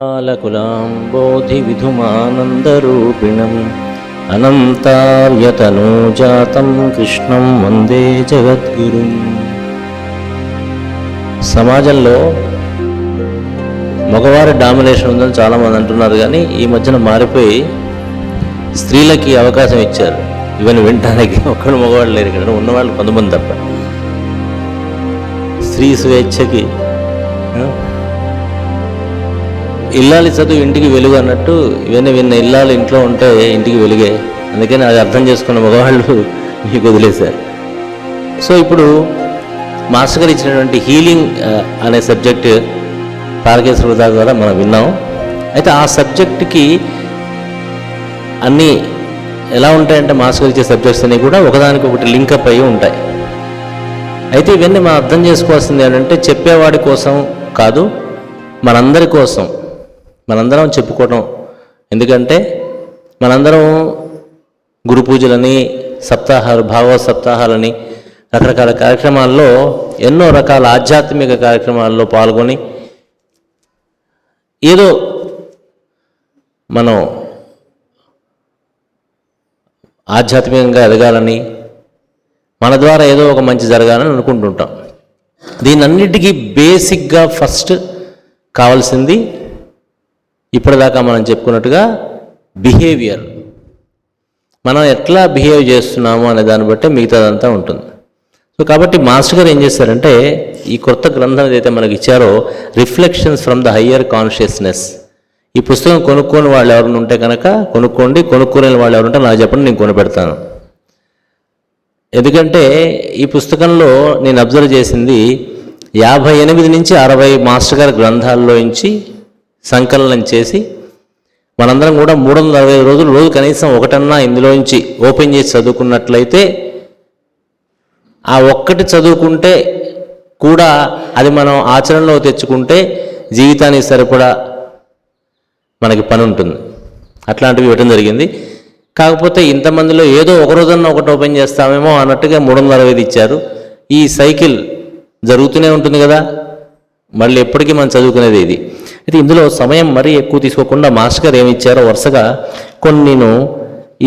కాలకులాంబోధివిధుమానందరూపిణం అనంతార్యతనూజాతం కృష్ణం వందే జగద్గురుం. సమాజంలో మగవారి డామినేషన్ ఉందని చాలామంది అంటున్నారు, కానీ ఈ మధ్యన మారిపోయి స్త్రీలకి అవకాశం ఇచ్చారు. ఇవన్నీ వినడానికి ఒక్కడు మగవాళ్ళు లేరు, ఇక్కడ ఉన్నవాళ్ళు కొంతమంది తప్ప. స్త్రీ స్వేచ్ఛకి ఇల్లాలి చదువు ఇంటికి వెలుగు అన్నట్టు ఇవన్నీ విన్న ఇల్లాలు ఇంట్లో ఉంటే ఇంటికి వెలుగే. అందుకని అది అర్థం చేసుకున్న మగవాళ్ళు మీకు వదిలేశారు. సో ఇప్పుడు మాస్టర్ గారు ఇచ్చినటువంటి హీలింగ్ అనే సబ్జెక్ట్ తారకేశ్వర ప్రసాద్ ద్వారా మనం విన్నాం. అయితే ఆ సబ్జెక్ట్కి అన్నీ ఎలా ఉంటాయంటే మాస్టర్ గారు ఇచ్చే సబ్జెక్ట్స్ అన్నీ కూడా ఒకదానికి ఒకటి లింకప్ అయ్యి ఉంటాయి. అయితే ఇవన్నీ మనం అర్థం చేసుకోవాల్సింది ఏంటంటే చెప్పేవాడి కోసం కాదు, మనందరి కోసం మనందరం చెప్పుకోవడం. ఎందుకంటే మనందరం గురు పూజలని, సప్తాహాలు, భాగవత సప్తాహాలని, రకరకాల కార్యక్రమాల్లో, ఎన్నో రకాల ఆధ్యాత్మిక కార్యక్రమాల్లో పాల్గొని ఏదో మనం ఆధ్యాత్మికంగా ఎదగాలని, మన ద్వారా ఏదో ఒక మంచి జరగాలని అనుకుంటుంటాం. దీనన్నిటికీ బేసిక్గా ఫస్ట్ కావాల్సింది ఇప్పటిదాకా మనం చెప్పుకున్నట్టుగా బిహేవియర్. మనం ఎట్లా బిహేవ్ చేస్తున్నాము అనే దాన్ని బట్టి మిగతాదంతా ఉంటుంది. సో కాబట్టి మాస్టర్ గారు ఏం చేశారంటే ఈ కొత్త గ్రంథం ఏదైతే మనకి ఇచ్చారో, reflections from the higher consciousness, ఈ పుస్తకం కొనుక్కోని వాళ్ళు ఎవరైనా ఉంటే కనుక కొనుక్కోండి, కొనుక్కోలేని వాళ్ళు ఎవరుంటే నాకు చెప్పండి, నేను కొనిపెడతాను. ఎందుకంటే ఈ పుస్తకంలో నేను అబ్జర్వ్ చేసింది 58 నుంచి 60 మాస్టర్ గారి గ్రంథాల్లోంచి సంకలనం చేసి మనందరం కూడా 365 రోజులు రోజు కనీసం ఒకటన్నా ఇందులోంచి ఓపెన్ చేసి చదువుకున్నట్లయితే, ఆ ఒక్కటి చదువుకుంటే కూడా అది మనం ఆచరణలో తెచ్చుకుంటే జీవితానికి సరిపడా మనకి పని ఉంటుంది. అట్లాంటివి ఇవ్వడం జరిగింది. కాకపోతే ఇంతమందిలో ఏదో ఒక రోజన్నా ఒకటి ఓపెన్ చేస్తామేమో అన్నట్టుగా 365 ఇచ్చారు. ఈ సైకిల్ జరుగుతూనే ఉంటుంది కదా, మళ్ళీ ఎప్పటికీ మనం చదువుకునేది ఇది. అయితే ఇందులో సమయం మరీ ఎక్కువ తీసుకోకుండా మాస్టర్ గారు ఏమి ఇచ్చారో వరుసగా కొన్ని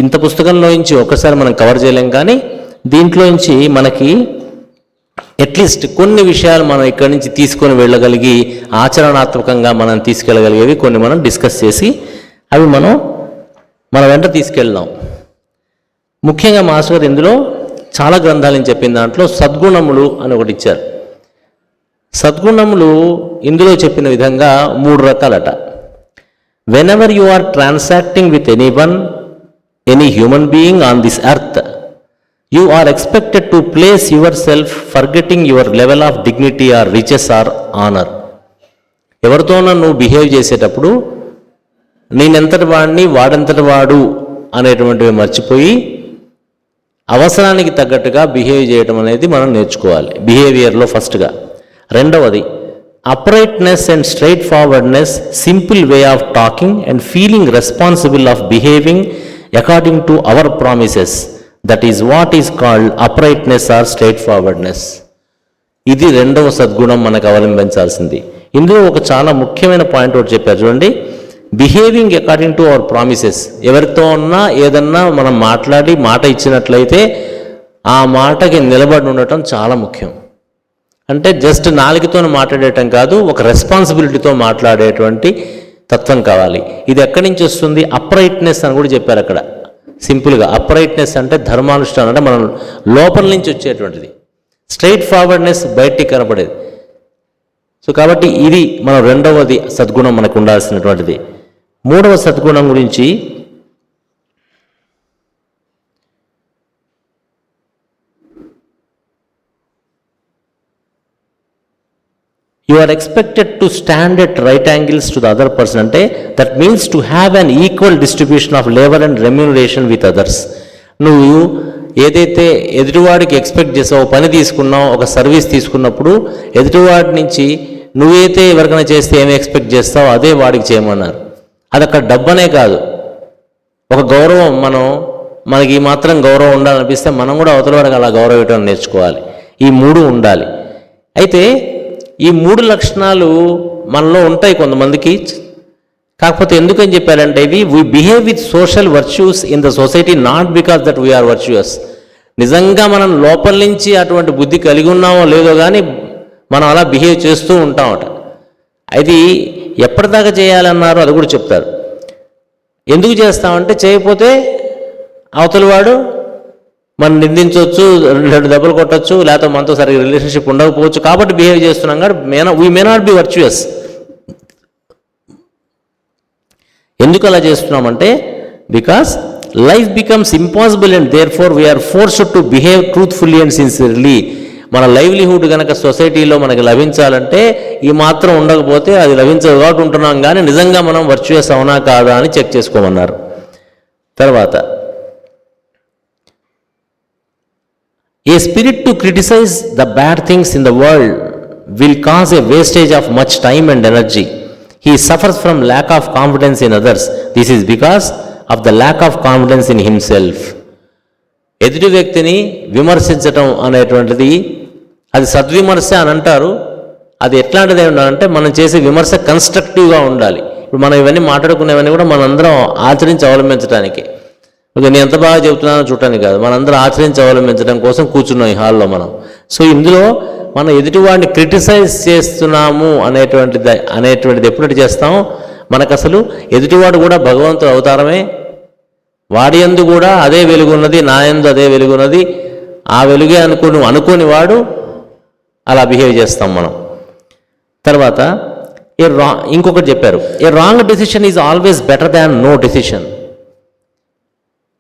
ఇంత పుస్తకంలోంచి ఒక్కసారి మనం కవర్ చేయలేం, కానీ దీంట్లోంచి మనకి అట్లీస్ట్ కొన్ని విషయాలు మనం ఇక్కడి నుంచి తీసుకొని వెళ్ళగలిగి ఆచరణాత్మకంగా మనం తీసుకెళ్ళగలిగేవి కొన్ని మనం డిస్కస్ చేసి అవి మన వెంట తీసుకెళ్దాం. ముఖ్యంగా మాస్టర్ గారు ఇందులో చాలా గ్రంథాలని చెప్పిన దాంట్లో సద్గుణములు అని ఒకటి ఇచ్చారు. సద్గుణములు ఇందులో చెప్పిన విధంగా 3 రకాలట. Whenever you are transacting with anyone, any human being on this earth, you are expected to place yourself forgetting your level of dignity or riches or honor. ఎవరితోనో నువ్వు బిహేవ్ చేసేటప్పుడు నేనెంతటి వాడిని, వాడెంతటి వాడు అనేటువంటివి మర్చిపోయి అవసరానికి తగ్గట్టుగా బిహేవ్ చేయడం అనేది మనం నేర్చుకోవాలి బిహేవియర్లో ఫస్ట్గా. రెండవది uprightness and straightforwardness, simple way of talking and feeling responsible of behaving according to our promises. That is what is called uprightness or straightforwardness. ఇది రెండవ సద్గుణం మనకు అవలంబించాల్సింది. ఇందులో ఒక చాలా ముఖ్యమైన పాయింట్ ఒకటి చెప్పారు చూడండి, behaving according to our promises. ఎవరితో ఉన్నా ఏదన్నా మనం మాట్లాడి మాట ఇచ్చినట్లయితే ఆ మాటకి నిలబడి ఉండటం చాలా ముఖ్యం. అంటే జస్ట్ నాలుగుతో మాట్లాడేయటం కాదు, ఒక రెస్పాన్సిబిలిటీతో మాట్లాడేటువంటి తత్వం కావాలి. ఇది ఎక్కడి నుంచి వస్తుంది? అప్రైట్నెస్ అని కూడా చెప్పారు అక్కడ. సింపుల్గా అప్రైట్నెస్ అంటే ధర్మానుష్ఠానం, అంటే మనం లోపల నుంచి వచ్చేటువంటిది. స్ట్రైట్ ఫార్వర్డ్నెస్ బయటికి కనపడేది. సో కాబట్టి ఇది మన రెండవది సద్గుణం మనకు ఉండాల్సినటువంటిది. మూడవ సద్గుణం గురించి you are expected to stand at right angles to the other person. అంటే that means to have an equal distribution of labour and remuneration with others. నువ్వు ఏదైతే ఎదుటివాడికి ఎక్స్పెక్ట్ చేసావో, పని తీసుకున్నావు, ఒక సర్వీస్ తీసుకున్నప్పుడు ఎదుటివాడి నుంచి నువ్వైతే ఎవరికైనా చేస్తే ఏమి ఎక్స్పెక్ట్ చేస్తావో అదే వాడికి చేయమన్నారు. అది అక్కడ డబ్బనే కాదు, ఒక గౌరవం. మనకి మాత్రం గౌరవం ఉండాలనిపిస్తే మనం కూడా అవతలవాడికి అలా గౌరవం ఇవ్వడం నేర్చుకోవాలి. ఈ 3 ఉండాలి. అయితే ఈ 3 లక్షణాలు మనలో ఉంటాయి కొంతమందికి. కాకపోతే ఎందుకని చెప్పారంటే ఇవి we behave with social virtues in the society not because that we are virtuous. నిజంగా మనం లోపల నుంచి అటువంటి బుద్ధి కలిగి ఉన్నామో లేదో కానీ మనం అలా బిహేవ్ చేస్తూ ఉంటామట. అది ఎప్పటిదాకా చేయాలన్నారో అది కూడా చెప్తారు. ఎందుకు చేస్తామంటే చేయకపోతే అవతల వాడు మనం నిందించవచ్చు, 2 దెబ్బలు కొట్టచ్చు, లేకపోతే మనతో సరిగ్గా రిలేషన్షిప్ ఉండకపోవచ్చు. కాబట్టి బిహేవ్ చేస్తున్నాం కాబట్టి we may not be virtuous. ఎందుకు అలా చేస్తున్నామంటే because life becomes impossible and therefore we are forced to behave truthfully and sincerely. మన లైవ్లీహుడ్ కనుక సొసైటీలో మనకి లభించాలంటే ఈ మాత్రం ఉండకపోతే అది లభించదు కాబట్టి ఉంటున్నాం, కానీ నిజంగా మనం వర్చ్యూయస్ అవునా కాదా అని చెక్ చేసుకోమన్నారు. తర్వాత a spirit to criticise the bad things in the world will cause a wastage of much time and energy. He suffers from lack of confidence in others. This is because of the lack of confidence in himself. ఎదుటి వ్యక్తిని విమర్శించటం అనేటువంటిది అది సద్విమర్శ అని అంటారు. అది ఎట్లాంటిది ఉండాలంటే మనం చేసే విమర్శ కన్స్ట్రక్టివ్గా ఉండాలి. ఇప్పుడు మనం ఇవన్నీ మాట్లాడుకునేవన్నీ కూడా మనందరం ఆచరించి అవలంబించడానికి, నేను ఎంత బాగా చెబుతున్నానో చూడటానికి కాదు, మనందరం ఆచరించి అవలంబించడం కోసం కూర్చున్నాం ఈ హాల్లో మనం. సో ఇందులో మనం ఎదుటివాడిని క్రిటిసైజ్ చేస్తున్నాము అనేటువంటిది ఎప్పుడైతే చేస్తామో మనకు అసలు ఎదుటివాడు కూడా భగవంతుడు అవతారమే, వాడి యందు కూడా అదే వెలుగున్నది, నా యందు అదే వెలుగున్నది, ఆ వెలుగే అనుకోని వాడు అలా బిహేవ్ చేస్తాం మనం. తర్వాత ఇంకొకటి చెప్పారు, a wrong decision is always better than no decision.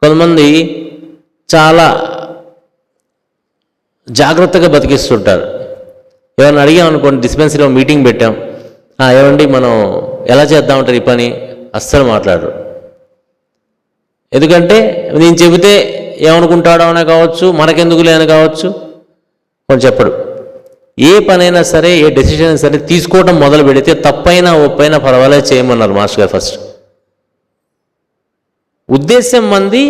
కొంతమంది చాలా జాగ్రత్తగా బతికిస్తుంటారు. ఎవరిని అడిగామనుకోండి, డిస్పెన్సరీలో మీటింగ్ పెట్టాం, ఏమండి మనం ఎలా చేద్దామంటారు ఈ పని, అస్సలు మాట్లాడరు. ఎందుకంటే నేను చెబితే ఏమనుకుంటాడో అనే కావచ్చు, మనకెందుకు లేని కావచ్చు, కొంచెం చెప్పడు. ఏ పనైనా సరే, ఏ డెసిషన్ అయినా సరే తీసుకోవడం మొదలు పెడితే తప్పైనా ఒప్పైనా పర్వాలేదు చేయమన్నారు మాస్టర్ గారు. ఫస్ట్ ఉద్దేశం మంది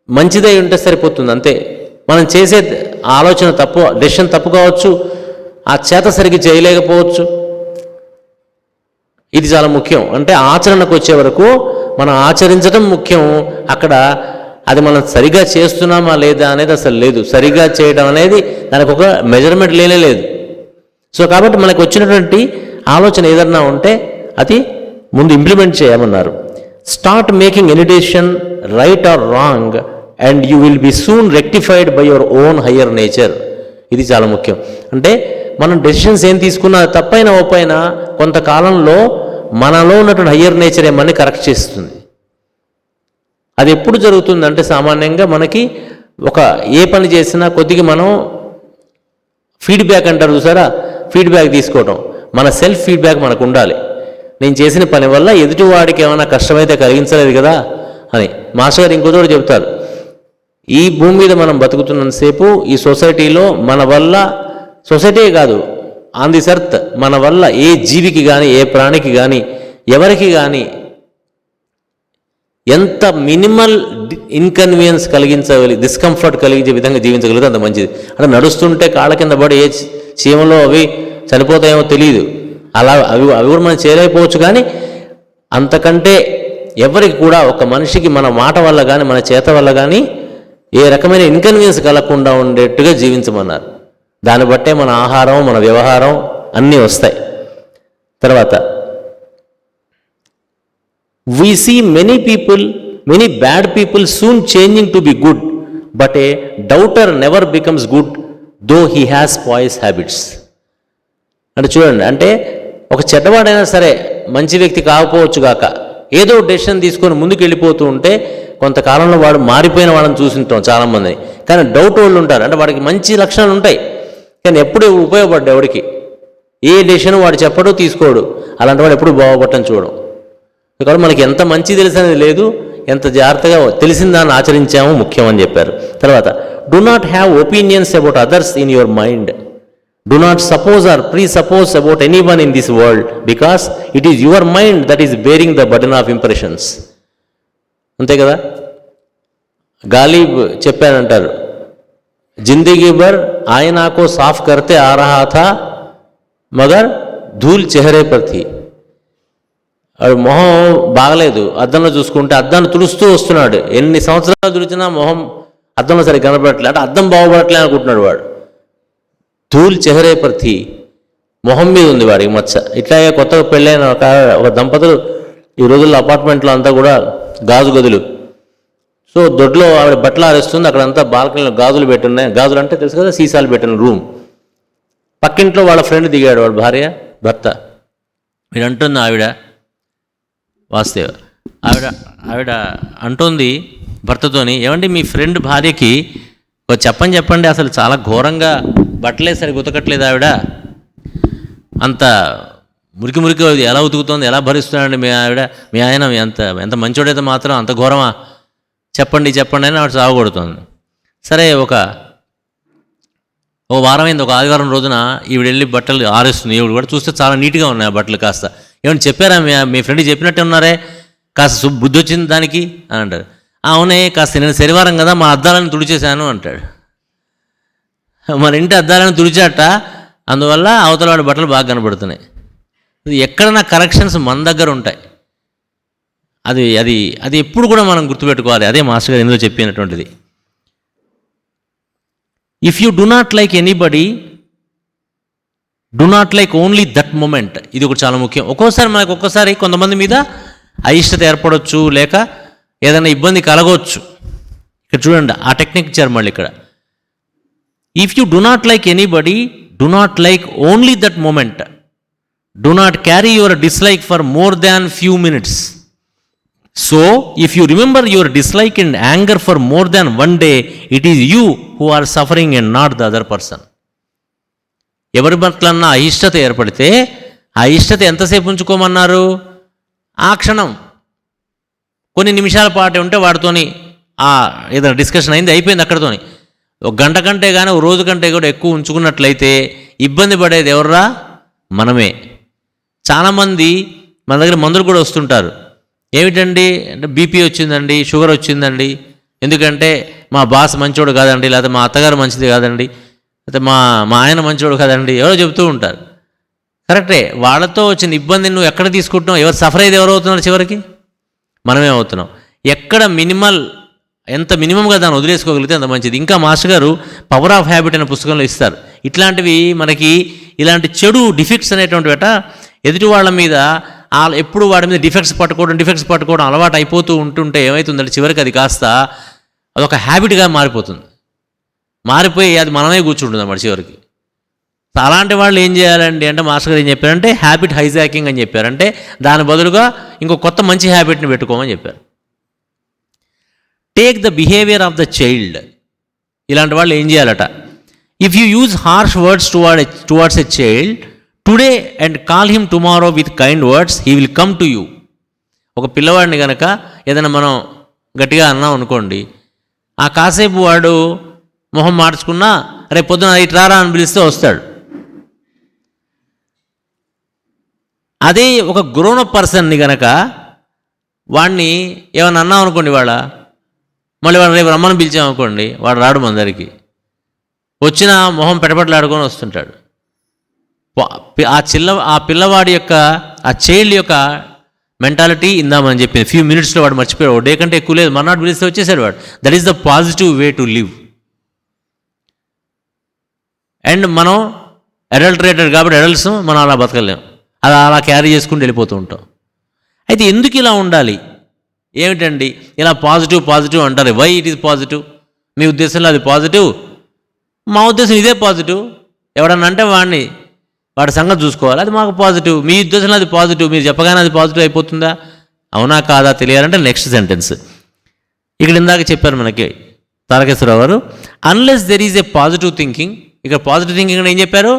మంచిదై ఉంటే సరిపోతుంది అంతే. మనం చేసే ఆలోచన తప్పు, డెసిషన్ తప్పు కావచ్చు, ఆ చేత సరిగ్గా చేయలేకపోవచ్చు. ఇది చాలా ముఖ్యం. అంటే ఆచరణకు వచ్చే వరకు మనం ఆచరించడం ముఖ్యం. అక్కడ అది మనం సరిగా చేస్తున్నామా లేదా అనేది అసలు లేదు. సరిగా చేయడం అనేది దానికి ఒక మెజర్మెంట్ లేదు. సో కాబట్టి మనకు వచ్చినటువంటి ఆలోచన ఏదన్నా ఉంటే అది ముందు ఇంప్లిమెంట్ చేయమన్నారు. Start making any decision right are wrong and you will be soon rectified by your own higher nature. ఇది చాలా ముఖ్యం. అంటే మనం డెసిషన్స్ ఏం తీసుకున్నా తప్పైనా ఒప్పైనా కొంతకాలంలో మనలో ఉన్నటువంటి హయ్యర్ నేచర్ ఏమని కరెక్ట్ చేస్తుంది. అది ఎప్పుడు జరుగుతుందంటే సామాన్యంగా మనకి ఏ పని చేసినా కొద్దిగా మనం ఫీడ్బ్యాక్ అంటారు చూసారా, ఫీడ్బ్యాక్ తీసుకోవటం, మన సెల్ఫ్ ఫీడ్బ్యాక్ మనకు ఉండాలి. నేను చేసిన పని వల్ల ఎదుటివాడికి ఏమైనా కష్టమైతే కలిగించలేదు కదా అని. మాస్టర్ గారు ఇంకో చోట చెప్తారు, ఈ భూమి మీద మనం బతుకుతున్నంతసేపు ఈ సొసైటీలో మన వల్ల, సొసైటీ కాదు ఆన్ దిస్ ఎర్త్, మన వల్ల ఏ జీవికి కానీ ఏ ప్రాణికి కానీ ఎవరికి కానీ ఎంత మినిమల్ ఇన్కన్వీనియన్స్ డిస్కంఫర్ట్ కలిగించే విధంగా జీవించగలిగితే అంత మంచిది. అంటే నడుస్తుంటే కాళ్ళ కింద పడి ఏ చీమలో అవి చనిపోతాయేమో తెలియదు, అలా అవి కూడా మనం చేయలేకపోవచ్చు. కానీ అంతకంటే ఎవరికి కూడా ఒక మనిషికి మన మాట వల్ల కానీ మన చేత వల్ల కానీ ఏ రకమైన ఇన్కన్వీనియన్స్ కలగకుండా ఉండేట్టుగా జీవించమన్నారు. దాన్ని బట్టే మన ఆహారం, మన వ్యవహారం అన్నీ వస్తాయి. తర్వాత we see many bad people soon changing to be good, but a doubter never becomes good though he has spoiled habits. అంటే చూడండి, అంటే ఒక చెడ్డవాడైనా సరే మంచి వ్యక్తి కాకపోవచ్చు గాక, ఏదో డెసిషన్ తీసుకొని ముందుకు వెళ్ళిపోతూ ఉంటే కొంతకాలంలో వాడు మారిపోయిన వాళ్ళని చూసింటాం చాలామందిని. కానీ డౌట్ వాళ్ళు ఉంటారు, అంటే వాడికి మంచి లక్షణాలు ఉంటాయి కానీ ఎప్పుడు ఉపయోగపడ్డా ఎవడికి, ఏ డెసిషన్ వాడు చెప్పడు తీసుకోడు, అలాంటి వాడు ఎప్పుడు బాగుపడటం చూడడం. కాబట్టి మనకి ఎంత మంచి తెలిసినది లేదు, ఎంత జాగ్రత్తగా తెలిసిన దాన్ని ఆచరించామో ముఖ్యం అని చెప్పారు. తర్వాత do not have opinions about others in your mind. Do not suppose or presuppose about any one in this world because it is your mind that is bearing the burden of impressions. అంతే కదా, గాలిబ్ చెప్పానంటారు, జిందగీ భర్ ఆయనాకో సాఫ్ కర్తే ఆ రహా థా Magar ధూల్ చెహరే per థీ. వాడు మొహం బాగలేదు, అద్దంలో చూసుకుంటే అద్దాన్ని తుడుస్తూ వస్తున్నాడు. ఎన్ని సంవత్సరాలు తుడిచినా మొహం అద్దంలో సరిగ్గా కనపడట్లేదు, అంటే అద్దం బాగుపడట్లేదు అనుకుంటున్నాడు వాడు. ధూళి చెహరే ప్రతి మొహం మీద ఉంది వాడికి మచ్చ. ఇట్లాగే కొత్తగా పెళ్ళైన ఒక దంపతులు ఈ రోజుల్లో అపార్ట్మెంట్లో అంతా కూడా గాజు గదులు. సో దొడ్లో ఆవిడ బట్టలు ఆరేస్తుంది, అక్కడంతా బాల్కనీలో గాజులు పెట్టున్నాయి. గాజులు అంటే తెలుసు కదా, సీసాలు పెట్టిన రూమ్. పక్కింట్లో వాళ్ళ ఫ్రెండ్ దిగాడు, వాడు భార్య భర్త. వీడు అంటుంది ఆవిడ వాస్తవ ఆవిడ అంటుంది భర్తతోని, ఏమండి మీ ఫ్రెండ్ భార్యకి చెప్పండి అసలు చాలా ఘోరంగా బట్టలే సరిగ్గా ఉతకట్లేదు ఆవిడ, అంత మురికి ఎలా ఉతుకుతోంది, ఎలా భరిస్తున్నాడండి మీ ఆవిడ, మీ ఆయన ఎంత మంచోడైతే మాత్రం అంత ఘోరమా, చెప్పండి అని ఆవిడ సాగొడుతోంది. సరే ఓ వారం అయింది. ఒక ఆదివారం రోజున ఈవిడ వెళ్ళి బట్టలు ఆరేస్తుంది. ఈవిడ కూడా చూస్తే చాలా నీట్గా ఉన్నాయి ఆ బట్టలు. కాస్త ఏమన్నా చెప్పారా మీ ఫ్రెండ్కి చెప్పినట్టే ఉన్నారే, కాస్త బుద్ధి వచ్చింది దానికి అని అంటారు. అవునే, కాస్త నేను శనివారం కదా మా అద్దాలను తుడిచేశాను అంటాడు. మన ఇంటి అద్దాలను తుడిచాట, అందువల్ల అవతల వాడి బట్టలు బాగా కనబడుతున్నాయి. ఎక్కడన్నా కరెక్షన్స్ మన దగ్గర ఉంటాయి. అది అది అది ఎప్పుడు కూడా మనం గుర్తుపెట్టుకోవాలి. అదే మాస్టర్ గారు ఎందులో చెప్పినటువంటిది. If you do not like anybody, do not like only that moment. ఇది ఒకటి చాలా ముఖ్యం. ఒక్కోసారి కొంతమంది మీద అయిష్టత ఏర్పడవచ్చు, లేక ఏదైనా ఇబ్బంది కలగవచ్చు. ఇక్కడ చూడండి, ఆ టెక్నిక్ ఇచ్చారు మళ్ళీ ఇక్కడ. If you do not like anybody, do not like only that moment, do not carry your dislike for more than few minutes. So, if you remember your dislike and anger for more than one day, it is you who are suffering and not the other person. ఎవరి పట్లన్నా అయిష్టత ఏర్పడితే ఆ ఇష్టత ఎంతసేపు ఉంచుకోమన్నారు? ఆ క్షణం కొన్ని నిమిషాల పాటు ఉంటే వాడితోని ఏదైనా డిస్కషన్ అయింది, అయిపోయింది అక్కడితోని. ఒక గంట కంటే కానీ ఒక రోజు కంటే కూడా ఎక్కువ ఉంచుకున్నట్లయితే ఇబ్బంది పడేది ఎవర్రా? మనమే. చాలామంది మన దగ్గర మందులు కూడా వస్తుంటారు. ఏమిటండి అంటే బీపీ వచ్చిందండి, షుగర్ వచ్చిందండి, ఎందుకంటే మా బాస్ మంచోడు కాదండి, లేకపోతే మా అత్తగారు మంచిది కాదండి, లేకపోతే మా ఆయన మంచోడు కాదండి, ఎవరో చెబుతూ ఉంటారు. కరెక్టే. వాళ్ళతో వచ్చిన ఇబ్బందిని నువ్వు ఎక్కడ తీసుకుంటున్నావు? ఎవరు సఫర్ అయ్యేది ఎవరు అవుతున్నారు? చివరికి మనమే అవుతున్నాం. ఎక్కడ ఎంత మినిమంగా దాన్ని వదిలేసుకోగలిగితే అంత మంచిది. ఇంకా మాస్టర్ గారు పవర్ ఆఫ్ హ్యాబిట్ అనే పుస్తకంలో ఇస్తారు. ఇట్లాంటివి మనకి ఇలాంటి చెడు డిఫెక్ట్స్ అనేటువంటివి ఎదుటి వాళ్ళ మీద ఎప్పుడు వాడి మీద డిఫెక్ట్స్ పట్టుకోవడం అలవాటు అయిపోతూ ఉంటుంటే ఏమవుతుందంటే చివరికి అది కాస్త అదొక హ్యాబిట్గా మారిపోయి అది మనమే కూర్చుంటుంది అన్నమాట చివరికి. అలాంటి వాళ్ళు ఏం చేయాలండి అంటే మాస్టర్ గారు ఏం చెప్పారంటే హ్యాబిట్ హైజాకింగ్ అని చెప్పారంటే దాని బదులుగా ఇంకో కొత్త మంచి హ్యాబిట్ని పెట్టుకోమని చెప్పారు. Take the behaviour of the child. ఇలాంటి వాళ్ళు ఏం చేయాలట? If you use harsh words towards a child today and call him tomorrow with kind words, he will come to you. ఒక పిల్లవాడిని కనుక ఏదైనా మనం గట్టిగా అన్నాం అనుకోండి, ఆ కాసేపు వాడు మొహం మార్చుకున్నా రేపు పొద్దున ఇటు రారా అని పిలిస్తే వస్తాడు. అదే ఒక గ్రోన్ అప్ పర్సన్ని కనుక వాడిని ఏమన్నా అన్నాం అనుకోండి, మళ్ళీ వాడు రేపు రమ్మని పిలిచామనుకోండి, వాడు రాడు మన దగ్గరికి. వచ్చిన మొహం పెటపట్లాడుకొని వస్తుంటాడు. ఆ పిల్లవాడి యొక్క ఆ చైల్డ్ యొక్క మెంటాలిటీ ఇందామని చెప్పింది. ఫ్యూ మినిట్స్లో వాడు మర్చిపోయాడు. డే కంటే ఎక్కువ లేదు, మర్నాడు పిలిస్తే వచ్చేసాడు వాడు. That is the positive way to live. And మనం అడల్టరేటెడ్ కాబట్టి అడల్ట్స్ మనం అలా బతకలేం, అలా క్యారీ చేసుకుంటూ వెళ్ళిపోతూ ఉంటాం. అయితే ఎందుకు ఇలా ఉండాలి? ఏమిటండి ఇలా పాజిటివ్ అంటారు? Why it is positive? మీ ఉద్దేశంలో అది పాజిటివ్, మా ఉద్దేశం ఇదే పాజిటివ్. ఎవడన్నా అంటే వాడి సంగతి చూసుకోవాలి, అది మాకు పాజిటివ్. మీ ఉద్దేశంలో అది పాజిటివ్, మీరు చెప్పగానే అది పాజిటివ్ అయిపోతుందా? అవునా కాదా తెలియాలంటే నెక్స్ట్ సెంటెన్స్ ఇక్కడ ఇందాక చెప్పారు మనకి తారకేశ్వరరావు గారు. Unless there is a positive thinking. ఇక్కడ పాజిటివ్ థింకింగ్ ఏం చెప్పారు?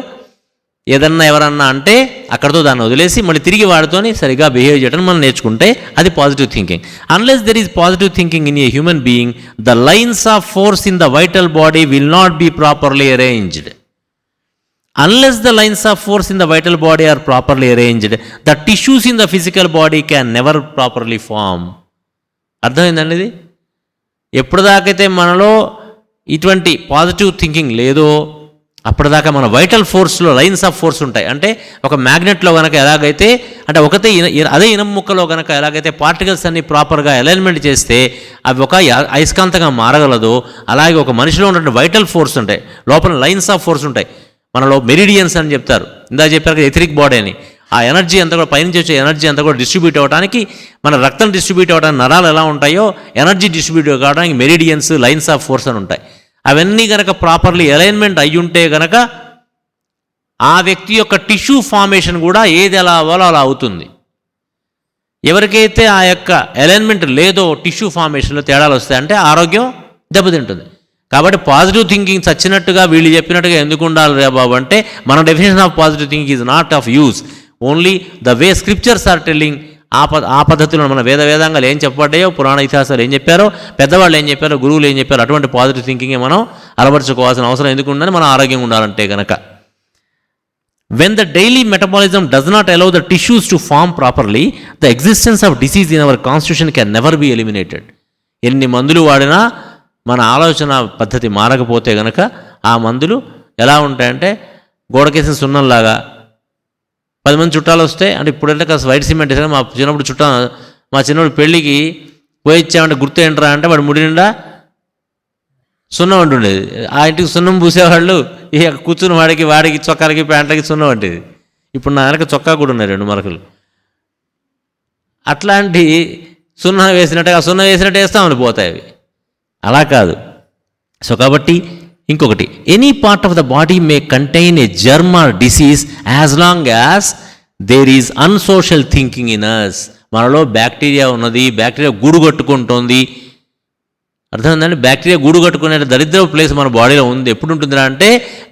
ఏదన్నా ఎవరన్నా అంటే అక్కడితో దాన్ని వదిలేసి మళ్ళీ తిరిగి వాడితోని సరిగా బిహేవ్ చేయడం మనం నేర్చుకుంటే అది positive thinking. Unless there is positive thinking in a human being, the lines of force in the vital body will not be properly arranged. Unless the lines of force in the vital body are properly arranged, the tissues in the physical body can never properly form. అర్థమైందండి ఇది? ఎప్పుడు దాకైతే మనలో ఇటువంటి positive thinking లేదో, అప్పటిదాకా మన vital ఫోర్స్లో lines of force ఉంటాయి. అంటే ఒక మ్యాగ్నెట్లో కనుక ఎలాగైతే, అంటే అదే ఇనం ముక్కలో కనుక ఎలాగైతే పార్టికల్స్ అన్ని ప్రాపర్గా అలైన్మెంట్ చేస్తే అవి ఒక అయస్కాంతంగా మారగలదో, అలాగే ఒక మనిషిలో ఉన్నటువంటి వైటల్ ఫోర్స్ ఉంటాయి, లోపల లైన్స్ ఆఫ్ ఫోర్స్ ఉంటాయి. మనలో మెరిడియన్స్ అని చెప్తారు, ఇందా చెప్పారు కదా ఎథరిక్ బాడీ అని. ఆ ఎనర్జీ అంతా కూడా పైనుంచి వచ్చే ఎనర్జీ అంతా కూడా డిస్ట్రిబ్యూట్ అవ్వడానికి, మన రక్తం డిస్ట్రిబ్యూట్ అవ్వడానికి నరాలు ఎలా ఉంటాయో ఎనర్జీ డిస్ట్రిబ్యూట్ కావడానికి మెరిడియన్స్, లైన్స్ ఆఫ్ ఫోర్స్ అని ఉంటాయి. అవన్నీ కనుక ప్రాపర్లీ అలైన్మెంట్ అయ్యుంటే కనుక ఆ వ్యక్తి యొక్క టిష్యూ ఫార్మేషన్ కూడా ఏది ఎలా అవ్వాలో అలా అవుతుంది. ఎవరికైతే ఆ యొక్క అలైన్మెంట్ లేదో టిష్యూ ఫార్మేషన్లో తేడాలు వస్తాయంటే ఆరోగ్యం దెబ్బతింటుంది. కాబట్టి పాజిటివ్ థింకింగ్ చచ్చినట్టుగా వీళ్ళు చెప్పినట్టుగా ఎందుకు ఉండాలి రే బాబు అంటే, మన definition of positive thinking is not of use, only the way scriptures are telling. ఆ పద్ధతిలో మన వేదాంగాలు ఏం చెప్పబడ్డాయో, పురాణ ఇతిహాసాలు ఏం చెప్పారో, పెద్దవాళ్ళు ఏం చెప్పారో, గురువులు ఏం చెప్పారో, అటువంటి పాజిటివ్ థింకింగే మనం అలవర్చుకోవాల్సిన అవసరం ఎందుకు ఉందని, మనం ఆరోగ్యంగా ఉండాలంటే కనుక. When the daily metabolism does not allow the tissues to form properly, the existence of disease in our constitution can never be eliminated. ఎన్ని మందులు వాడినా మన ఆలోచన పద్ధతి మారకపోతే కనుక ఆ మందులు ఎలా ఉంటాయంటే గోడకేసిన సున్నంలాగా. 10 మంది చుట్టాలు వస్తే, అంటే ఇప్పుడంటే కాస్త వైట్ సిమెంట్ వేసాను, మా చిన్నప్పుడు పెళ్ళికి పోయి ఇచ్చామంటే గుర్తు ఏంట్రా అంటే వాడు ముడి నిండా సున్నం అంటుండేది. ఆ ఇంటికి సున్నం పూసేవాళ్ళు, ఇక కూర్చుని వాడికి చొక్కాలకి ప్యాంట్లకి సున్నం అంటేది. ఇప్పుడు నా వెనక చొక్కా కూడా ఉన్నాయి 2 మరకలు. అట్లాంటి సున్నం వేసినట్టుగా సున్నం వేసినట్టు వేస్తామని పోతాయి అవి. అలా కాదు. సో కాబట్టి ఇంకొకటి, any part of the body may contain a germ or disease as long as there is unsocial thinking in us. మనలో బ్యాక్టీరియా ఉన్నది, బ్యాక్టీరియా గూడు కట్టుకుంటోంది. అర్థమైందండి? బ్యాక్టీరియా గూడు కట్టుకునే దరిద్ర ప్లేస్ మన బాడీలో ఉంది. ఎప్పుడు ఉంటుందిరా అంటే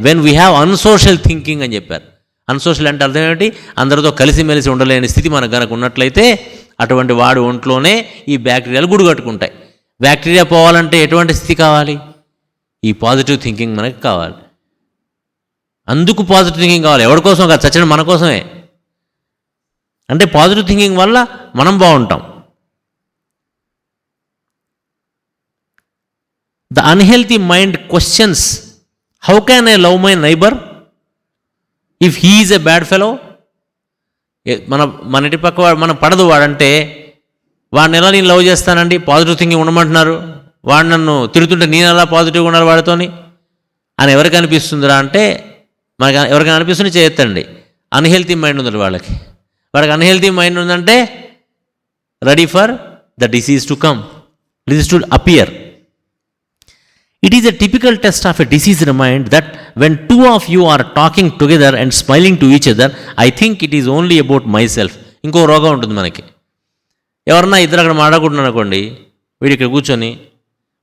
when we have unsocial thinking అని చెప్పారు. అన్సోషల్ అంటే అర్థం ఏమిటి? అందరితో కలిసిమెలిసి ఉండలేని స్థితి మనకు కనుక ఉన్నట్లయితే అటువంటి వాడు ఒంట్లోనే ఈ బ్యాక్టీరియాలు గూడు కట్టుకుంటాయి. బ్యాక్టీరియా పోవాలంటే ఎటువంటి స్థితి కావాలి? ఈ పాజిటివ్ థింకింగ్ మనకి కావాలి. అందుకు పాజిటివ్ థింకింగ్ కావాలి. ఎవరి కోసం కాదు, చచ్చిన మన కోసమే. అంటే పాజిటివ్ థింకింగ్ వల్ల మనం బాగుంటాం. The unhealthy mind questions, how can I love my neighbor if he is a bad fellow? మన ఇంటి పక్క వాడు మనం పడదు వాడంటే, వాడిని ఎలా నేను లవ్ చేస్తానండి? పాజిటివ్ థింకింగ్ ఉండమంటున్నారు, వాడు నన్ను తిరుగుతుంటే నేను ఎలా పాజిటివ్గా ఉండాలి వాడితోని అని ఎవరికి అనిపిస్తుందిరా అంటే, మనకి ఎవరికైనా అనిపిస్తుంది చేయొద్దండి. అన్హెల్తీ మైండ్ ఉంది వాళ్ళకి. వాడికి అన్హెల్తీ మైండ్ ఉందంటే ready for the disease to come, disease to appear. It is a typical test of a diseased mind that when 2 of you are talking together and smiling to each other, I think it is only about myself. ఇంకో రోగం ఉంటుంది మనకి. ఎవరన్నా ఇద్దరు అక్కడ మాట్లాడుకుంటున్నారు అనుకోండి, వీడు ఇక్కడ కూర్చొని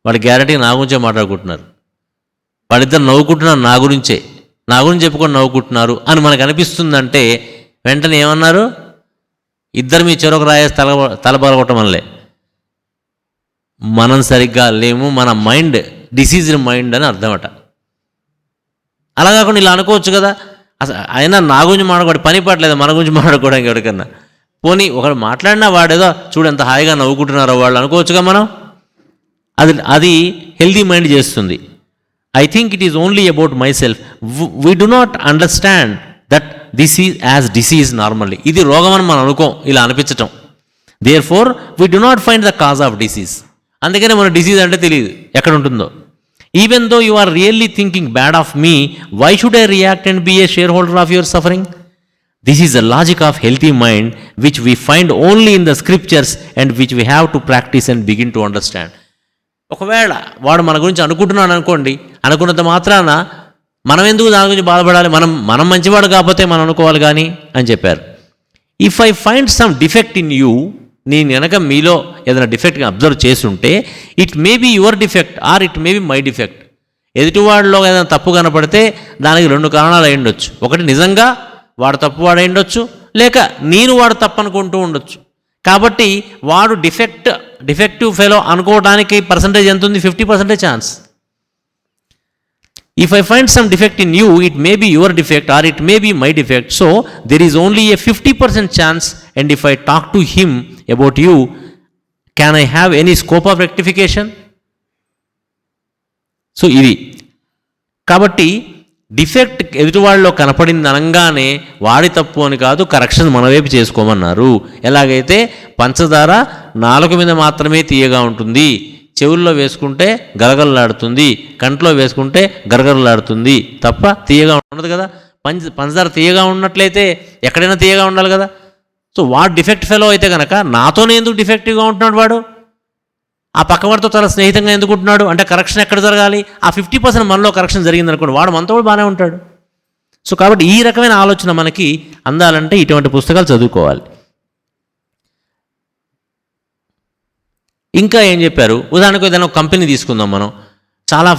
వాడి గ్యారెంటీగా నా గురించే మాట్లాడుకుంటున్నారు, వాళ్ళిద్దరు నవ్వుకుంటున్నారు నా గురించి చెప్పుకొని నవ్వుకుంటున్నారు అని మనకు అనిపిస్తుందంటే వెంటనే ఏమన్నారు? ఇద్దరు మీ చెరొక రాయేసి తలబలగొట్టం వల్లే మనం సరిగ్గా లేము, మన మైండ్ డిసీజ్డ్ మైండ్ అని అర్థమట. అలా కాకుండా ఇలా అనుకోవచ్చు కదా, అసలు అయినా నా గురించి మాట్లాడుకోవడం పని పట్టలేదు, మన గురించి మాట్లాడుకోవడానికి ఎవరికన్నా. పోనీ ఒకడు మాట్లాడినా వాడేదో చూడు ఎంత హాయిగా నవ్వుకుంటున్నారో వాళ్ళు అనుకోవచ్చుగా మనం. అది హెల్దీ మైండ్ చేస్తుంది. I think it is only about myself. We do not understand that this is as disease normally. ఇది రోగం అని మనం అనుకోం, ఇలా అనిపించటం. Therefore we do not find the cause of disease. అందుకనే మన డిసీజ్ అంటే తెలియదు ఎక్కడ ఉంటుందో. Even though you are really thinking bad of me, why should I react and be a shareholder of your suffering? This is the logic of healthy mind which we find only in the scriptures and which we have to practice and begin to understand. ఒకవేళ వాడు మన గురించి అనుకుంటున్నాడు అనుకోండి, అనుకున్నంత మాత్రాన మనం ఎందుకు దాని గురించి బాధపడాలి? మనం మంచివాడు కాకపోతే మనం అనుకోవాలి కానీ అని చెప్పారు. If I find some defect in you, నేను వెనక మీలో ఏదైనా డిఫెక్ట్గా అబ్జర్వ్ చేస్తుంటే, it may be your defect or it may be my defect. ఎదుటివాడిలో ఏదైనా తప్పు కనపడితే దానికి 2 కారణాలు అయి ఉండొచ్చు. ఒకటి నిజంగా వాడు తప్పువాడు అయి ఉండొచ్చు, లేక నేను వాడు తప్పు అనుకుంటూ ఉండొచ్చు. కాబట్టి వాడు డిఫెక్టివ్ ఫెలో అనుకోవడానికి పర్సంటేజ్ ఎంత ఉంది? 50% chance. If I find some defect in you, it may be your defect or it may be my defect. So, there is only a 50% chance, and if I talk to him about you, can I have any scope of rectification? So, ఇది కాబట్టి defect ఎదుటివాళ్ళలో కనపడింది అనగానే వాడి తప్పు అని కాదు, correction మన వైపు చేసుకోమన్నారు. ఎలాగైతే పంచదార నాలుక మీద మాత్రమే తీయగా ఉంటుంది, చెవుల్లో వేసుకుంటే గలగలలాడుతుంది, కంట్లో వేసుకుంటే గరగరలాడుతుంది తప్ప తీయగా ఉండదు కదా. పంచదార తీయగా ఉన్నట్లయితే ఎక్కడైనా తీయగా ఉండాలి కదా. సో వాడు డిఫెక్ట్ ఫెలో అయితే కనుక నాతోనే ఎందుకు డిఫెక్టివ్గా ఉంటున్నాడు వాడు, ఆ పక్కవాడితో చాలా స్నేహితంగా ఎందుకు ఉంటున్నాడు అంటే కరెక్షన్ ఎక్కడ జరగాలి? ఆ 50% మనలో కరెక్షన్ జరిగింది అనుకోండి, వాడు మనతో కూడా బాగానే ఉంటాడు. సో కాబట్టి ఈ రకమైన ఆలోచన మనకి అందాలంటే ఇటువంటి పుస్తకాలు చదువుకోవాలి. ఇంకా ఏం చెప్పారు, ఉదాహరణకు ఏదైనా ఒక కంపెనీ తీసుకుందాం. మనం చాలా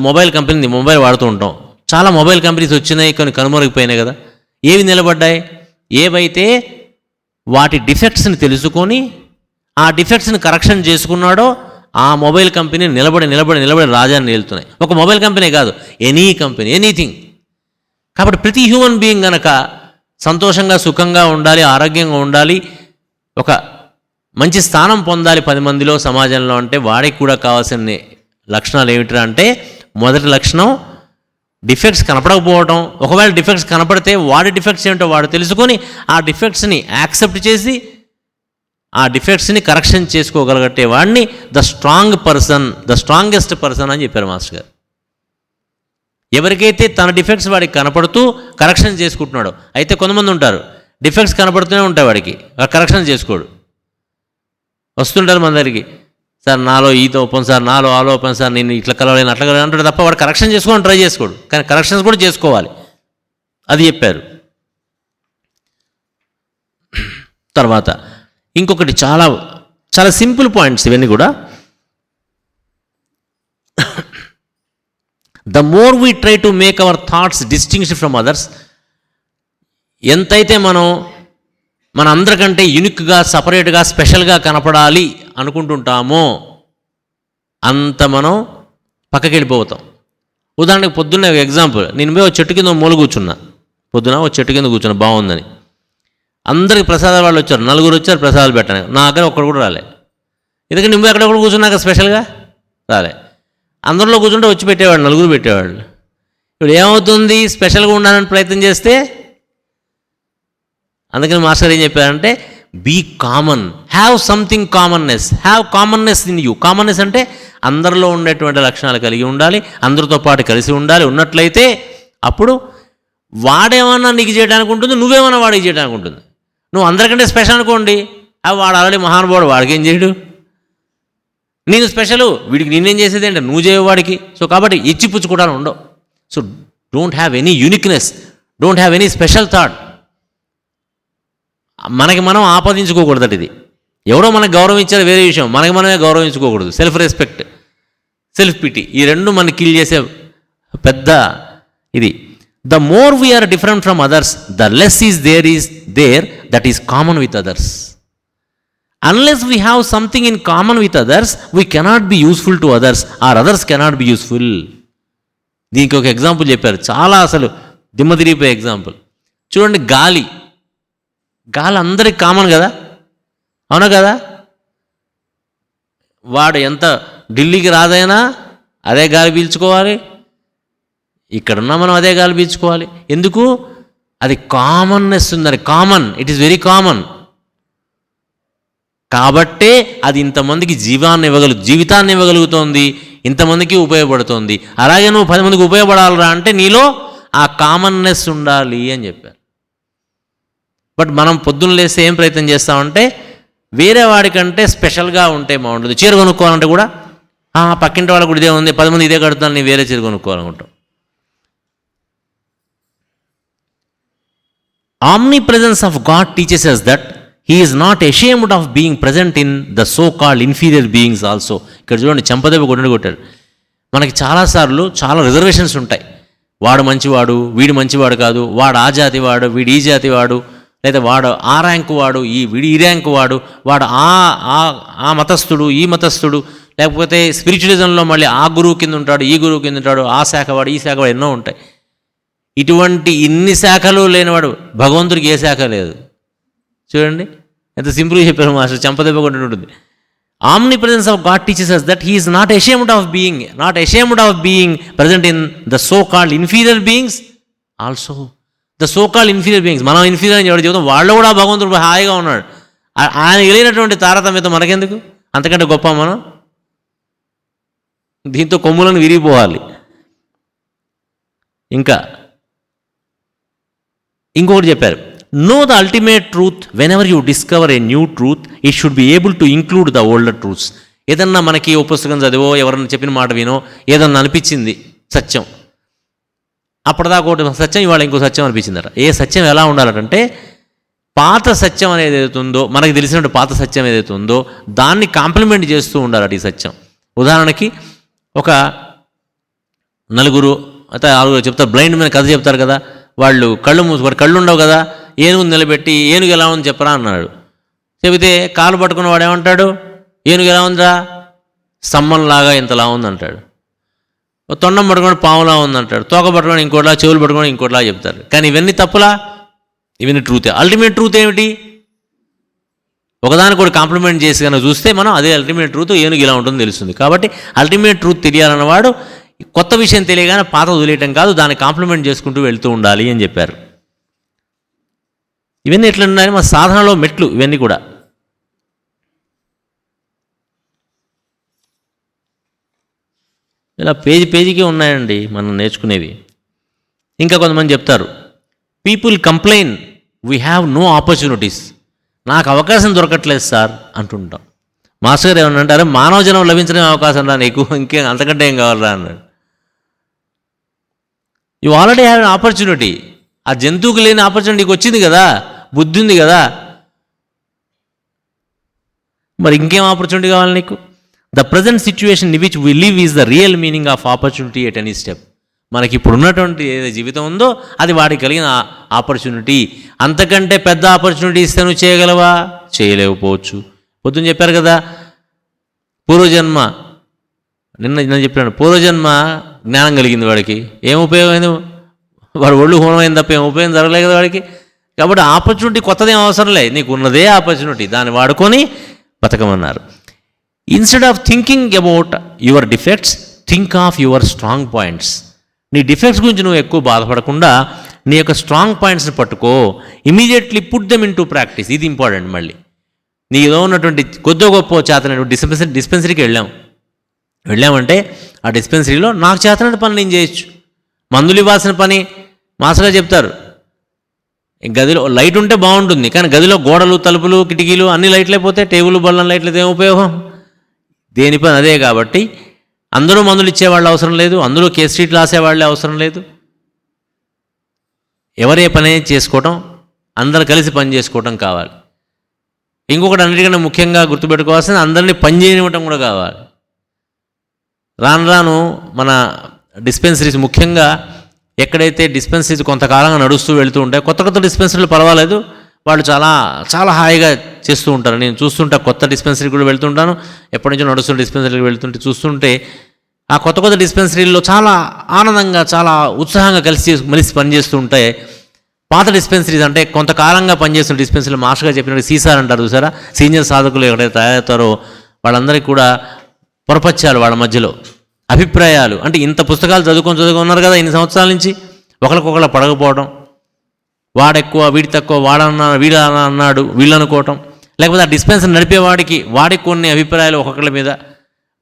మొబైల్ కంపెనీ మొబైల్ వాడుతూ ఉంటాం. చాలా మొబైల్ కంపెనీస్ వచ్చినాయి, కొన్ని కనుమరుగిపోయినాయి కదా. ఏవి నిలబడ్డాయి? ఏవైతే వాటి డిఫెక్ట్స్ని తెలుసుకొని ఆ డిఫెక్ట్స్ని కరెక్షన్ చేసుకున్నాడో ఆ మొబైల్ కంపెనీ నిలబడి రాజాన్ని నిలుతున్నాయి. ఒక మొబైల్ కంపెనీ కాదు, ఎనీ కంపెనీ, ఎనీథింగ్. కాబట్టి ప్రతి హ్యూమన్ బీయింగ్ గనక సంతోషంగా సుఖంగా ఉండాలి, ఆరోగ్యంగా ఉండాలి, ఒక మంచి స్థానం పొందాలి 10 మందిలో, సమాజంలో అంటే వాడికి కూడా కావాల్సిన లక్షణాలు ఏమిటంటే అంటే మొదటి లక్షణం డిఫెక్ట్స్ కనపడకపోవటం. ఒకవేళ డిఫెక్ట్స్ కనపడితే వాడి డిఫెక్ట్స్ ఏంటో వాడు తెలుసుకొని ఆ డిఫెక్ట్స్ని యాక్సెప్ట్ చేసి ఆ డిఫెక్ట్స్ని కరెక్షన్ చేసుకోగలిగే వాడిని ద స్ట్రాంగెస్ట్ పర్సన్ అని చెప్పారు మాస్టర్ గారు. ఎవరికైతే తన డిఫెక్ట్స్ వాడికి కనపడుతూ కరెక్షన్ చేసుకుంటున్నాడో. అయితే కొంతమంది ఉంటారు డిఫెక్ట్స్ కనపడుతూనే ఉంటాయి వాడికి, కరెక్షన్ చేసుకోడు. వస్తుంటారు మన దగ్గరికి, సార్ నాలో ఈతో ఓపెన్ సార్, నాలో ఆలో ఓపెన్ సార్, నేను ఇట్లా కలవలేను అట్లా కలవలేను అంటాడు తప్ప వాడు కరెక్షన్ చేసుకోవడం ట్రై చేసుకోడు. కానీ కరెక్షన్స్ కూడా చేసుకోవాలి, అది చెప్పారు. తర్వాత ఇంకొకటి చాలా చాలా సింపుల్ పాయింట్స్ ఇవన్నీ కూడా. The more we try to make our thoughts distinguished from others, ఎంతైతే మన అందరికంటే యూనిక్గా, సపరేట్గా, స్పెషల్గా కనపడాలి అనుకుంటుంటామో అంత మనం పక్కకి వెళ్ళిపోతాం. ఉదాహరణకు పొద్దున్నే ఒక ఎగ్జాంపుల్, నేను పోయి ఒక చెట్టు కింద మూల కూర్చున్నా, పొద్దున ఒక చెట్టు కింద కూర్చున్నా బాగుందని. అందరికి ప్రసాదాలు వాళ్ళు వచ్చారు, 4 వచ్చారు ప్రసాదాలు పెట్టడానికి, నా దగ్గర ఒక్కడు కూడా రాలే. ఎందుకంటే నువ్వు ఎక్కడెక్కడ కూర్చున్నాక స్పెషల్గా రాలే. అందరిలో కూర్చుంటే వచ్చి పెట్టేవాడు, 4 పెట్టేవాళ్ళు. ఇప్పుడు ఏమవుతుంది, స్పెషల్గా ఉండాలని ప్రయత్నం చేస్తే. అందుకని మాస్టర్ ఏం చెప్పారంటే be common, have something commonness in you. Commonness అంటే అందరిలో ఉండేటువంటి లక్షణాలు కలిగి ఉండాలి, అందరితో పాటు కలిసి ఉండాలి. ఉన్నట్లయితే అప్పుడు వాడేమన్నా నీకు చేయడానికి ఉంటుంది, నువ్వేమన్నా వాడికి చేయడానికి ఉంటుంది. నువ్వు అందరికంటే స్పెషల్ అనుకోండి, వాడు ఆల్రెడీ మహానుభావుడు, వాడికి ఏం చేయడు. నేను స్పెషల్, వీడికి నేనేం చేసేది అంటే నువ్వు చేయవాడికి. సో కాబట్టి ఇచ్చిపుచ్చుకోవడానికి ఉండవు. So don't have any uniqueness, don't have any special thought. మనకి మనం ఆపాదించుకోకూడదట. ఇది ఎవరో మనకు గౌరవం ఇచ్చారు వేరే విషయం, మనకి మనమే గౌరవించుకోకూడదు. సెల్ఫ్ రెస్పెక్ట్, సెల్ఫ్ పిటీ, ఈ రెండు మనకి కిల్ చేసే పెద్ద ఇది. The more we are different from others, the less is there that is common with others. Unless we have something in common with others, we cannot be useful to others or others cannot be useful. దీనికి ఒక example చెప్పారు, చాలా అసలు దిమ్మ తిరిగిపోయే example. చూడండి, గాలి అందరికి common కదా, అవునా కదా. వాడు ఎంత ఢిల్లీకి రాదైనా అదే గాలి పీల్చుకోవాలి, ఇక్కడున్నా మనం అదే గాలి పీల్చుకోవాలి. ఎందుకు? అది కామన్నెస్ ఉందని, common, it is very common. కాబట్టే అది ఇంతమందికి జీవితాన్ని ఇవ్వగలుగుతోంది, ఇంతమందికి ఉపయోగపడుతోంది. అలాగే నువ్వు 10 మందికి ఉపయోగపడాలరా అంటే నీలో ఆ కామన్నెస్ ఉండాలి అని చెప్పారు. బట్ మనం పొద్దున్న లేస్తే ఏం ప్రయత్నం చేస్తామంటే వేరే వాడికంటే స్పెషల్గా ఉంటే బాగుంటుంది. చీర కొనుక్కోవాలంటే కూడా పక్కింటి వాళ్ళ కూడా ఇదే ఉంది, 10 మంది ఇదే కడుతున్నాను, నేను వేరే చీర కొనుక్కోవాలనుకుంటాం. Omnipresence of God teaches us that He is not ashamed of being present in the so-called inferior beings also. ఇక్కడ చూడండి, చెంపదెబ్బ కొట్టారు. మనకి చాలాసార్లు చాలా రిజర్వేషన్స్ ఉంటాయి. వాడు మంచివాడు, వీడు మంచివాడు కాదు, వాడు ఆ జాతి వాడు, వీడు ఈ జాతి వాడు, లేదా వాడు ఆ ర్యాంకు వాడు, వీడు ఈ ర్యాంకు వాడు, వాడు ఆ మతస్థుడు, ఈ మతస్థుడు, లేకపోతే స్పిరిచువలిజంలో మళ్ళీ ఆ గురువు కింద ఉంటాడు, ఈ గురువు కింద ఉంటాడు, ఆ శాఖ వాడు, ఈ శాఖ వాడు, ఎన్నో ఉంటాయి. ఇటువంటి ఇన్ని శాఖలు లేనివాడు భగవంతుడికి ఏ శాఖ లేదు. చూడండి ఎంత సింపుల్గా చెప్పారు మాస్టర్, చెంపదెబ్బ కొట్టి ఉంటుంది. Omnipresence of God teaches us that He is not ashamed of being present in the so-called inferior beings also. The so-called inferior beings, మనం ఇన్ఫీరియర్ అని ఎవరు చెబుతాం, వాళ్ళు కూడా భగవంతుడు హాయిగా ఉన్నాడు. ఆయన వెళ్ళినటువంటి తారతమ్యత మనకెందుకు? అంతకంటే గొప్ప మనం? దీంతో కొమ్ములను విరిగిపోవాలి. ఇంకొకటి చెప్పారు, know the ultimate truth when ever you discover a new truth it should be able to include the older truths. ఏదన్నా మనకి ఓ పుస్తకం చదివో ఎవరన్నా చెప్పిన మాట వినో ఏదన్నా అనిపించింది సత్యం, అప్పటిదాకా ఒకటి సత్యం, ఇవాళ ఇంకో సత్యం అనిపించిందట. ఏ సత్యం ఎలా ఉండాలంటే పాత సత్యం అనేది ఏదైతే ఉందో, మనకి తెలిసినట్టు పాత సత్యం ఏదైతే ఉందో దాన్ని కాంప్లిమెంట్ చేస్తూ ఉండాలట ఈ సత్యం. ఉదాహరణకి ఒక నలుగురు అయితే ఆరుగురు చెప్తారు, బ్లైండ్ మీద కథ చెప్తారు కదా, వాళ్ళు కళ్ళు మూసుకొని, కళ్ళు ఉండవు కదా, ఏనుగు నిలబెట్టి ఏనుగు ఎలా ఉంది చెప్పరా అన్నాడు. చెబితే కాలు పట్టుకున్న వాడు ఏమంటాడు, ఏనుగు ఎలా ఉందిరా, స్తంభంలాగా ఇంతలా ఉందంటాడు. తొండం పట్టుకొని పాములా ఉందంటాడు, తోక పట్టుకొని ఇంకోటిలా, చెవులు పట్టుకొని ఇంకోటిలా చెప్తారు. కానీ ఇవన్నీ తప్పులా? ఇవన్నీ ట్రూతే. అల్టిమేట్ ట్రూత్ ఏమిటి? ఒకదానికి కూడా కాంప్లిమెంట్ చేసి కనుక చూస్తే మనం అదే అల్టిమేట్ ట్రూత్, ఏనుగు ఇలా ఉంటుందో తెలుస్తుంది. కాబట్టి అల్టిమేట్ ట్రూత్ తెలియాలన్నవాడు కొత్త విషయం తెలియగానే పాత వదిలేయటం కాదు, దాన్ని కాంప్లిమెంట్ చేసుకుంటూ వెళ్తూ ఉండాలి అని చెప్పారు. ఇవన్నీ ఎట్లా ఉన్నాయి? మా సాధనలో మెట్లు ఇవన్నీ కూడా. ఇలా పేజీ పేజీకి ఉన్నాయండి మనం నేర్చుకునేవి. ఇంకా కొంతమంది చెప్తారు, people complain we have no opportunities. నాకు అవకాశం దొరకట్లేదు సార్ అంటుంటాం. మాస్టర్ గారు ఏమన్నా అంటారు, మానవ జనం లభించడం అవకాశం రా నీకు, ఇంకేం అంతకంటే ఏం కావాలరా అన్నాడు. You already have an opportunity. ఆ జంతువుకి లేని ఆపర్చునిటీకి వచ్చింది కదా, బుద్ధి ఉంది కదా, మరి ఇంకేం ఆపర్చునిటీ కావాలి నీకు? The present situation in which we live is the real meaning of opportunity at any step. మనకి ఇప్పుడు ఉన్నటువంటి ఏదైతే జీవితం ఉందో అది వాడికి కలిగిన ఆపర్చునిటీ. అంతకంటే పెద్ద ఆపర్చునిటీ ఇస్తే నువ్వు చేయగలవా? చేయలేకపోవచ్చు. పొద్దున్న చెప్పారు కదా, పూర్వజన్మ, నిన్న చెప్పాను, పూర్వజన్మ జ్ఞానం కలిగింది వాడికి, ఏం ఉపయోగమైంది? వాడు ఒళ్ళు హోనమైంది తప్ప ఏం ఉపయోగం జరగలేదు కదా వాడికి. కాబట్టి ఆపర్చునిటీ కొత్తదేం అవసరం లేదు, నీకు ఉన్నదే ఆపర్చునిటీ, దాన్ని వాడుకొని బతకమన్నారు. Instead of thinking about your defects, think of your strong points. నీ డిఫెక్ట్స్ గురించి నువ్వు ఎక్కువ బాధపడకుండా నీ యొక్క స్ట్రాంగ్ పాయింట్స్ని పట్టుకో. Immediately put them into practice. ఇది ఇంపార్టెంట్. మళ్ళీ నీలో ఉన్నటువంటి కొద్దో గొప్ప చేతనటువంటి డిస్పెన్సరీకి వెళ్ళామంటే ఆ డిస్పెన్సరీలో నాకు చేతనటువంటి పని నేను చేయొచ్చు. మందులు ఇవ్వాల్సిన పని మాస్టర్గా చెప్తారు, గదిలో లైట్ ఉంటే బాగుంటుంది, కానీ గదిలో గోడలు, తలుపులు, కిటికీలు అన్ని లైట్లు అయిపోతే టేబుల్, బల్లం లైట్లు అయితే ఏం ఉపయోగం? దేని పని అదే. కాబట్టి అందరూ మందులు ఇచ్చేవాళ్ళు అవసరం లేదు, అందరూ కేస్ షీట్లు రాసేవాళ్ళే అవసరం లేదు. ఎవరే పని చేసుకోవటం, అందరు కలిసి పని చేసుకోవటం కావాలి. ఇంకొకటి అన్నిటికన్నా ముఖ్యంగా గుర్తుపెట్టుకోవాల్సింది, అందరినీ పని చేయనివ్వటం కూడా కావాలి. రాను రాను మన డిస్పెన్సరీస్, ముఖ్యంగా ఎక్కడైతే డిస్పెన్సరీస్ కొంతకాలంగా నడుస్తూ వెళుతూ ఉంటాయి, కొత్త డిస్పెన్సరీలు పర్వాలేదు, వాళ్ళు చాలా చాలా హాయిగా చేస్తూ ఉంటారు. నేను చూస్తుంటా, కొత్త డిస్పెన్సరీ కూడా వెళ్తుంటాను, ఎప్పటి నుంచో నడుస్తున్న డిస్పెన్సరీకి వెళ్తుంటే చూస్తుంటే ఆ కొత్త డిస్పెన్సరీల్లో చాలా ఆనందంగా, చాలా ఉత్సాహంగా కలిసి పనిచేస్తూ ఉంటాయి. పాత డిస్పెన్సరీస్ అంటే కొంతకాలంగా పనిచేస్తున్న డిస్పెన్సరీలు మాస్టర్గా చెప్పినట్టు సీసార్ అంటారు చూసారా, సీనియర్ సాధకులు ఎక్కడైతే తయారవుతారో వాళ్ళందరికీ కూడా పొరపచ్చాలు, వాళ్ళ మధ్యలో అభిప్రాయాలు. అంటే ఇంత పుస్తకాలు చదువుకున్నారు కదా ఇన్ని సంవత్సరాల నుంచి, ఒకరికొకరు పడకపోవడం, వాడెక్కువ వీడి తక్కువ, వీడు అన్నాడు వీళ్ళు అనుకోవటం, లేకపోతే ఆ డిస్పెన్సరీ నడిపేవాడికి కొన్ని అభిప్రాయాలు ఒక్కొక్కరి మీద,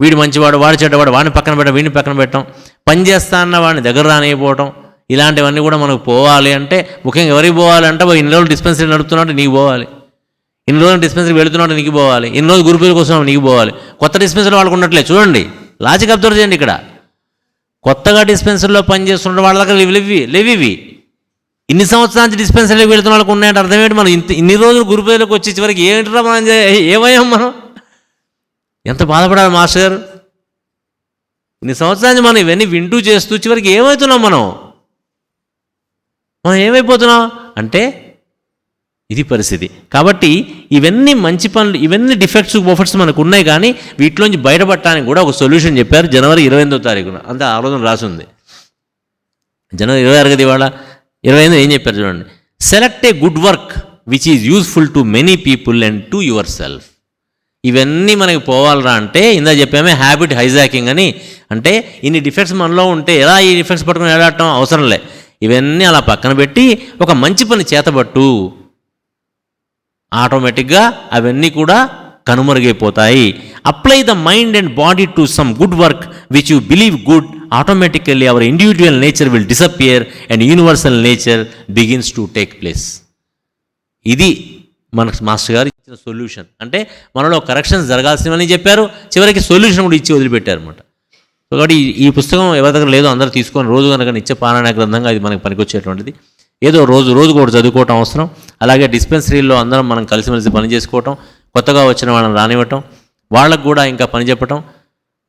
వీడు మంచివాడు, వాడు చెడ్డవాడు, వాడిని పక్కన పెట్టడం, వీడిని పక్కన పెట్టడం, పని చేస్తా అన్న వాడిని దగ్గర రానిపోవటం, ఇలాంటివన్నీ కూడా మనకు పోవాలి. అంటే ముఖ్యంగా ఎవరికి పోవాలంటే, ఇన్ని రోజులు డిస్పెన్సరీ నడుపుతున్నట్టు నీకు పోవాలి, ఇన్ని రోజులు డిస్పెన్సరీ వెళుతున్నట్టు నీకు పోవాలి, ఇన్ని రోజులు గురు పూజ కోసం నీకు పోవాలి. కొత్త డిస్పెన్సరీ వాళ్ళకు ఉన్నట్లే చూడండి, లాజిక్ అబ్జర్వ్ చేయండి. ఇక్కడ కొత్తగా డిస్పెన్సరీలో పనిచేస్తున్న వాళ్ళ దగ్గర లేవివి ఇన్ని సంవత్సరాల నుంచి డిస్పెన్సరీలోకి వెళుతున్న వాళ్ళకు ఉన్నాయంటే అర్థం ఏంటి? మనం ఇన్ని రోజులు గురు పూజలకు వచ్చి చివరికి ఏంటరా మనం ఏమయ్యాం? మనం ఎంత బాధపడాలి మాస్టర్ గారు? ఇన్ని సంవత్సరాల నుంచి మనం ఇవన్నీ వింటూ చేస్తూ చివరికి ఏమవుతున్నాం? మనం ఏమైపోతున్నాం అంటే ఇది పరిస్థితి. కాబట్టి ఇవన్నీ మంచి పనులు, ఇవన్నీ డిఫెక్ట్స్ బఫెక్ట్స్ మనకు ఉన్నాయి, కానీ వీటిలోంచి బయటపడటానికి కూడా ఒక సొల్యూషన్ చెప్పారు జనవరి 28వ తారీఖున. అంతే ఆ రోజున రాసింది. జనవరి 26 కదా ఇవాళ, 25 ఏం చెప్పారు చూడండి. Select a good work which is useful to many people and to your self. ఇవన్నీ మనకి పోవాలరా అంటే ఇందా చెప్పామే హ్యాబిట్ హైజాకింగ్ అని. అంటే ఇన్ని డిఫెక్ట్స్ మనలో ఉంటే ఎలా ఈ డిఫెక్ట్స్ పట్టుకుని ఏడాడటం అవసరంలే. ఇవన్నీ అలా పక్కన పెట్టి ఒక మంచి పని చేతబట్టు, ఆటోమేటిక్గా అవన్నీ కూడా కనుమరుగైపోతాయి. Apply the mind and body to some good work which you believe good, automatically hour individual nature will disappear and universal nature begins to take place. ఇది మన మాస్టర్ గారు ఇచ్చిన సొల్యూషన్. అంటే మనలో కరెక్షన్స్ జరగాల్సినవని చెప్పారు, చివరికి సొల్యూషన్ కూడా ఇచ్చి వదిలిపెట్టారు అనమాట. కాబట్టి ఈ పుస్తకం ఎవరి దగ్గర లేదో అందరూ తీసుకొని రోజు కనుక నిత్య పారాయణ గ్రంథంగా ఇది మనకు పనికొచ్చేటువంటిది. ఏదో రోజు కూడా చదువుకోవటం అవసరం. అలాగే డిస్పెన్సరీల్లో అందరం మనం కలిసిమెలిసి పని చేసుకోవటం, కొత్తగా వచ్చిన వాళ్ళని రానివ్వటం, వాళ్ళకు కూడా ఇంకా పని చెప్పటం,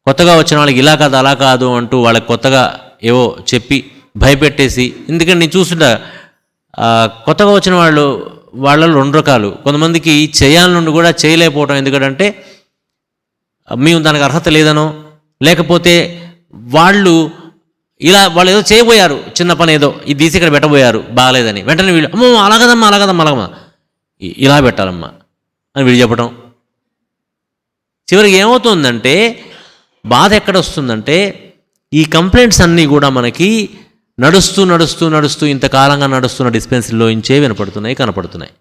కొత్తగా వచ్చిన వాళ్ళకి ఇలా కాదు అలా కాదు అంటూ వాళ్ళకి కొత్తగా ఏవో చెప్పి భయపెట్టేసి. ఎందుకంటే నేను చూస్తుంటా కొత్తగా వచ్చిన వాళ్ళలో 2 రకాలు. కొంతమందికి చేయాల నుండి కూడా చేయలేకపోవటం. ఎందుకంటే మేము దానికి అర్హత లేదనో, లేకపోతే వాళ్ళు ఏదో చేయబోయారు, చిన్న పని ఏదో ఇది తీసి ఇక్కడ పెట్టబోయారు బాగాలేదని, వెంటనే వీళ్ళు అమ్మో అలాగదమ్మా ఇలా పెట్టాలమ్మా అని వీళ్ళు చెప్పటం. చివరికి ఏమవుతుందంటే బాధ ఎక్కడ వస్తుందంటే ఈ కంప్లైంట్స్ అన్నీ కూడా మనకి నడుస్తూ ఇంతకాలంగా నడుస్తున్న డిస్పెన్సరీలో ఇంచే కనపడుతున్నాయి.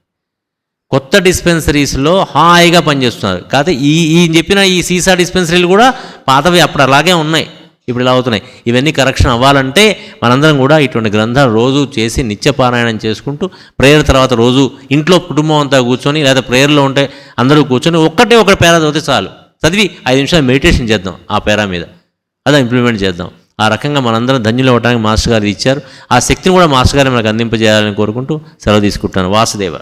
కొత్త డిస్పెన్సరీస్లో హాయిగా పనిచేస్తున్నారు. కాకపోతే ఈ చెప్పిన ఈ సీసా డిస్పెన్సరీలు కూడా పాతవి అప్పుడు అలాగే ఉన్నాయి, ఇప్పుడు ఇలా అవుతున్నాయి. ఇవన్నీ కరెక్షన్ అవ్వాలంటే మనందరం కూడా ఇటువంటి గ్రంథాలు రోజు చేసి నిత్యపారాయణం చేసుకుంటూ, ప్రేయర్ తర్వాత రోజు ఇంట్లో కుటుంబం అంతా కూర్చొని, లేదా ప్రేయర్లో ఉంటే అందరూ కూర్చొని ఒక పేరా చదివితే చాలు, చదివి 5 నిమిషాలు మెడిటేషన్ చేద్దాం ఆ పేరా మీద, అలా ఇంప్లిమెంట్ చేద్దాం. ఆ రకంగా మనందరం ధన్యులు అవ్వడానికి మాస్టర్ గారు ఇచ్చారు. ఆ శక్తిని కూడా మాస్టర్ గారు మనకు అందింపజేయాలని కోరుకుంటూ సెలవు తీసుకుంటాను. వాసుదేవ.